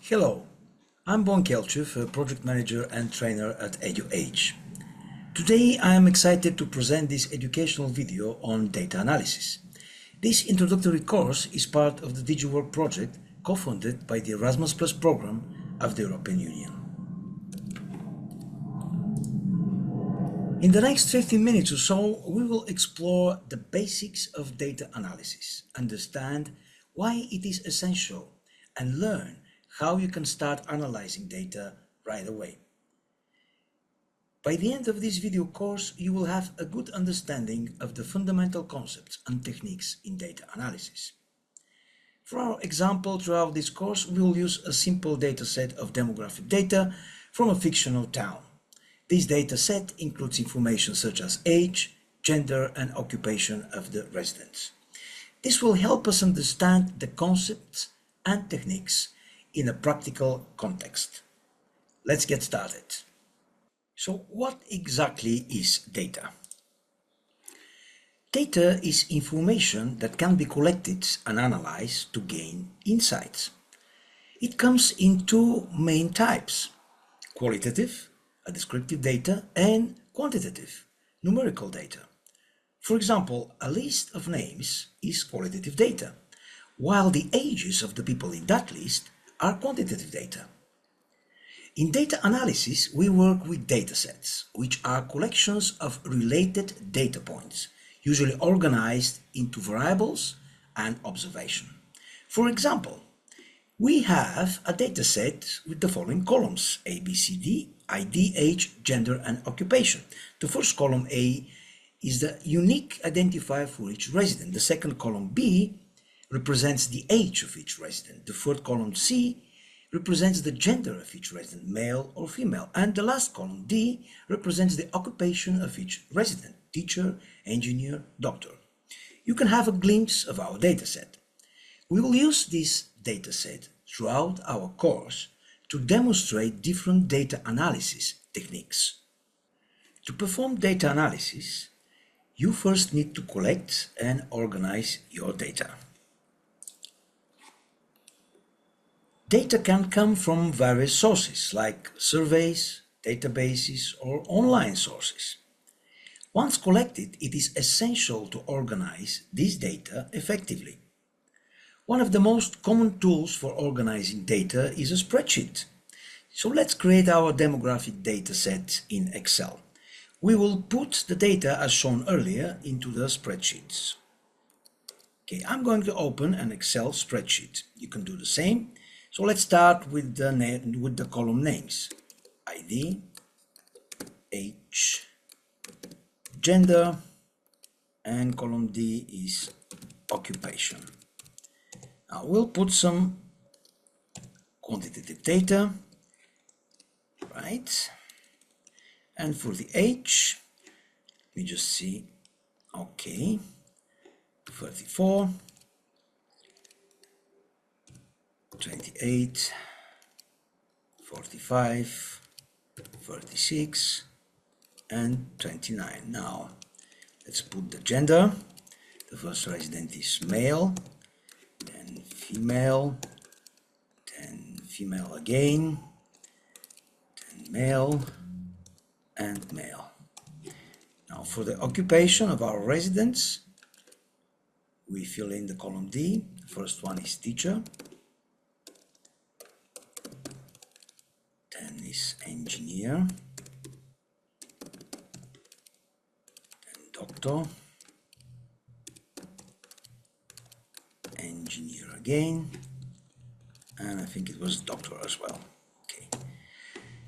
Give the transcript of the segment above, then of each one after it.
Hello, I'm Bon Kelchev, a project manager and trainer at EduAge. Today I am excited to present this educational video on data analysis. This introductory course is part of the DIGIWORK project co-funded by the Erasmus Plus program of the European Union. In the next 15 minutes or so, we will explore the basics of data analysis, understand why it is essential, and learn how you can start analyzing data right away. By the end of this video course, you will have a good understanding of the fundamental concepts and techniques in data analysis. For our example, throughout this course, we will use a simple data set of demographic data from a fictional town. This data set includes information such as age, gender, and occupation of the residents. This will help us understand the concepts and techniques in a practical context. Let's get started. So what exactly is data? Data is information that can be collected and analyzed to gain insights. It comes in two main types: qualitative, a descriptive data, and quantitative, numerical data. For example, a list of names is qualitative data, while the ages of the people in that list are quantitative data. In data analysis, we work with datasets, which are collections of related data points, usually organized into variables and observation. For example, we have a dataset with the following columns: A, B, C, D, ID, age, gender, and occupation. The first column, A, is the unique identifier for each resident. The second column, B, represents the age of each resident. The third column, C, represents the gender of each resident, male or female. And the last column, D, represents the occupation of each resident: teacher, engineer, doctor. You can have a glimpse of our dataset. We will use this dataset throughout our course to demonstrate different data analysis techniques. To perform data analysis, you first need to collect and organize your data. Data can come from various sources like surveys, databases, or online sources. Once collected, it is essential to organize this data effectively. One of the most common tools for organizing data is a spreadsheet. So let's create our demographic data set in Excel. We will put the data as shown earlier into the spreadsheets. Okay, I'm going to open an Excel spreadsheet. You can do the same. So let's start with the column names: ID, age, gender, and column D is occupation. Now we'll put some quantitative data, right? And for the age, we just see, okay, 34, 28, 45, 36, and 29. Now, let's put the gender. The first resident is male, then female, then female again, then male, and male. Now, for the occupation of our residents, we fill in the column D. The first one is teacher, then is engineer, then doctor, engineer again, and I think it was doctor as well. Okay.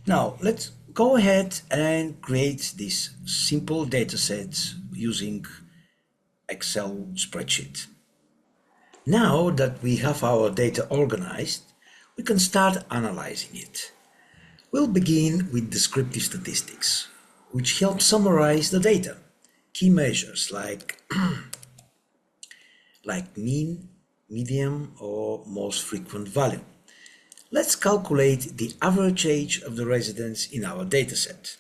Now let's go ahead and create this simple data set using Excel spreadsheet. Now that we have our data organized, we can start analyzing it. We'll begin with descriptive statistics, which help summarize the data. Key measures like mean, median, or most frequent value. Let's calculate the average age of the residents in our dataset.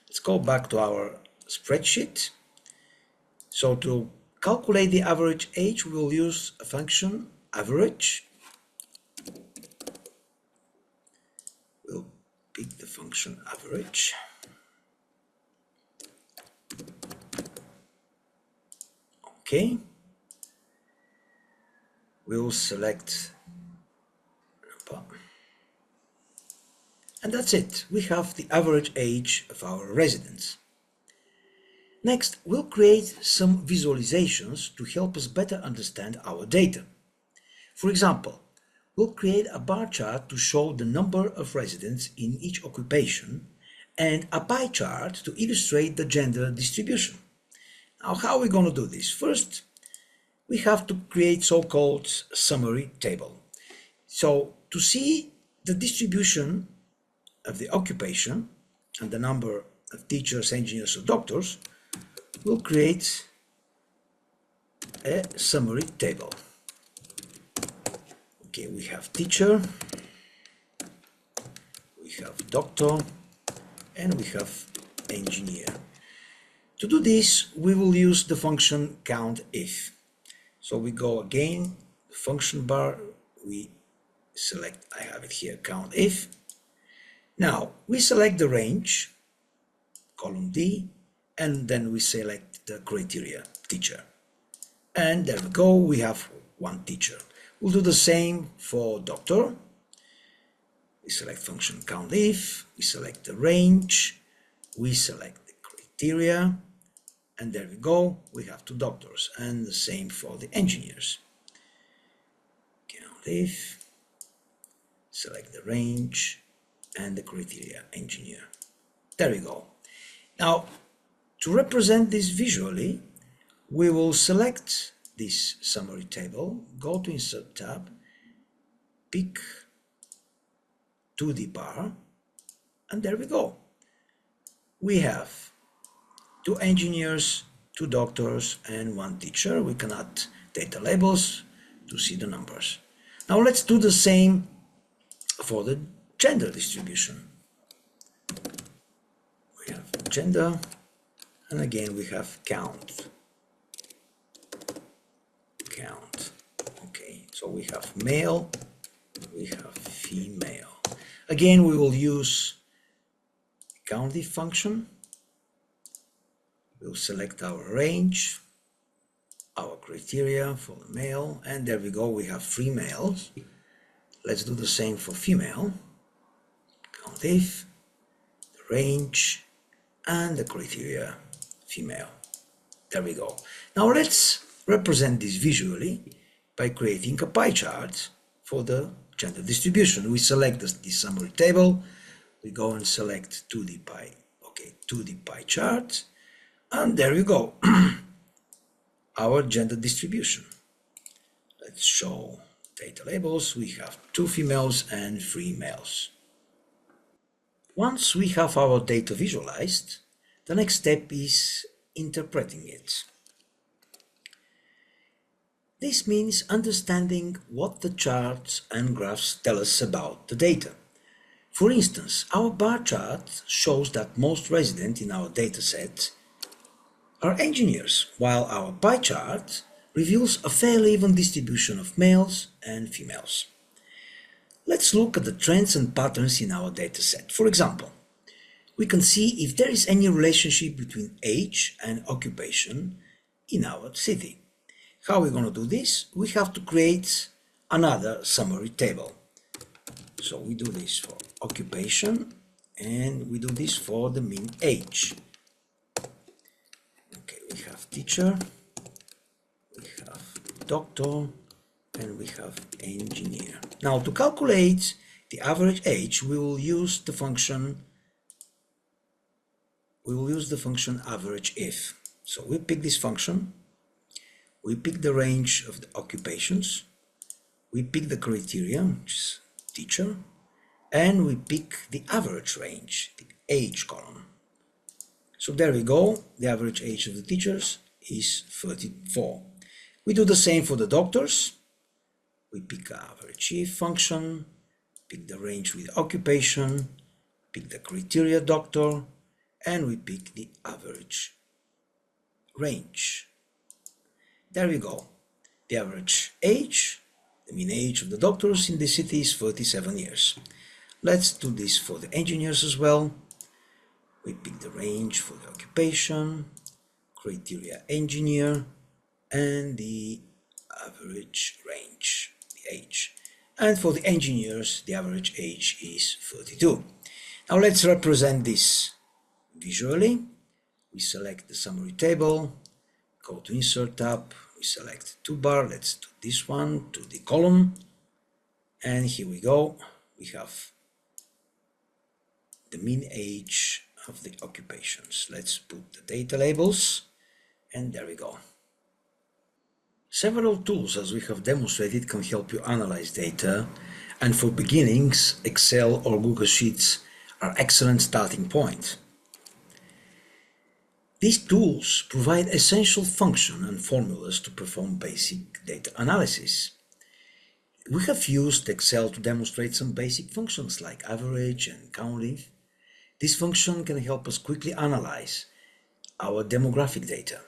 Let's go back to our spreadsheet. So to calculate the average age, we will use a function average pick the function average. Okay. We'll select, and that's it. We have the average age of our residents. Next, we'll create some visualizations to help us better understand our data. For example, we'll create a bar chart to show the number of residents in each occupation and a pie chart to illustrate the gender distribution. Now, how are we going to do this? First, we have to create so-called summary table. So, to see the distribution of the occupation and the number of teachers, engineers, or doctors, we'll create a summary table. Okay, we have teacher, we have doctor, and we have engineer. To do this, we will use the function countIf. So we go again, the function bar, we select, I have it here, countIf. Now, we select the range, column D, and then we select the criteria, teacher. And there we go, we have one teacher. We'll do the same for doctor. We select function countIf, we select the range, we select the criteria, and there we go, we have two doctors. And the same for the engineers. CountIf, select the range, and the criteria, engineer. There we go. Now, to represent this visually, we will select this summary table, go to Insert tab, pick 2D bar, and there we go. We have two engineers, two doctors, and one teacher. We can add data labels to see the numbers. Now let's do the same for the gender distribution. We have gender, and again we have count. Okay, so we have male, we have female. Again, we will use countIf function. We'll select our range, our criteria for the male, and there we go, we have 3 males. Let's do the same for female. CountIf, the range, and the criteria, female. There we go. Now let's represent this visually by creating a pie chart for the gender distribution. We select the summary table, we go and select 2D pie, okay, 2D pie chart, and there you go, our gender distribution. Let's show data labels. We have 2 females and 3 males. Once we have our data visualized, the next step is interpreting it. This means understanding what the charts and graphs tell us about the data. For instance, our bar chart shows that most residents in our dataset are engineers, while our pie chart reveals a fairly even distribution of males and females. Let's look at the trends and patterns in our dataset. For example, we can see if there is any relationship between age and occupation in our city. How are we going to do this? We have to create another summary table. So we do this for occupation, and we do this for the mean age. Okay, we have teacher, we have doctor, and we have engineer. Now, to calculate the average age, we will use the function average if. So we pick this function, we pick the range of the occupations, we pick the criteria, which is teacher, and we pick the average range, the age column. So there we go, the average age of the teachers is 34. We do the same for the doctors. We pick the average if function, pick the range with occupation, pick the criteria doctor, and we pick the average range. There we go. The average age, the mean age of the doctors in the city is 37 years. Let's do this for the engineers as well. We pick the range for the occupation, criteria engineer, and the average range, the age. And for the engineers, the average age is 32. Now let's represent this visually. We select the summary table, go to Insert tab, we select toolbar, let's do this one, to the column, and here we go. We have the mean age of the occupations. Let's put the data labels, and there we go. Several tools, as we have demonstrated, can help you analyze data, and for beginnings, Excel or Google Sheets are excellent starting point. These tools provide essential functions and formulas to perform basic data analysis. We have used Excel to demonstrate some basic functions like average and counting. This function can help us quickly analyze our demographic data.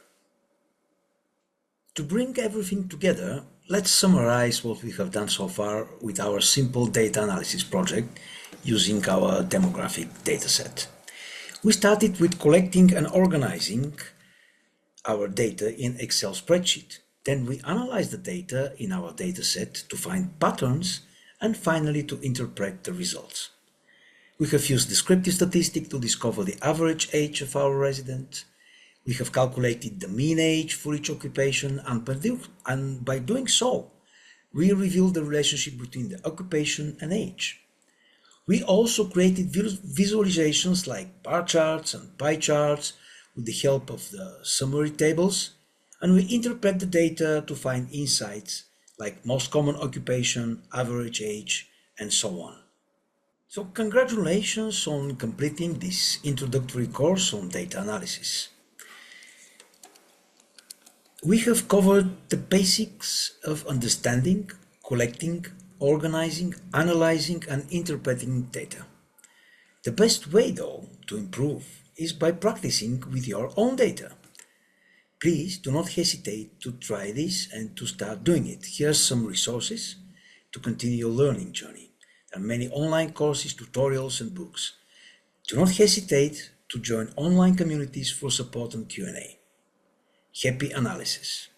To bring everything together, let's summarize what we have done so far with our simple data analysis project using our demographic dataset. We started with collecting and organizing our data in Excel spreadsheet. Then we analyzed the data in our dataset to find patterns and finally to interpret the results. We have used descriptive statistics to discover the average age of our resident. We have calculated the mean age for each occupation, and by doing so, we revealed the relationship between the occupation and age. We also created visualizations like bar charts and pie charts with the help of the summary tables, and we interpret the data to find insights like most common occupation, average age, and so on. So congratulations on completing this introductory course on data analysis. We have covered the basics of understanding, collecting, organizing, analyzing, and interpreting data. The best way, though, to improve is by practicing with your own data. Please do not hesitate to try this and to start doing it. Here are some resources to continue your learning journey. There are many online courses, tutorials, and books. Do not hesitate to join online communities for support and Q&A. Happy analysis!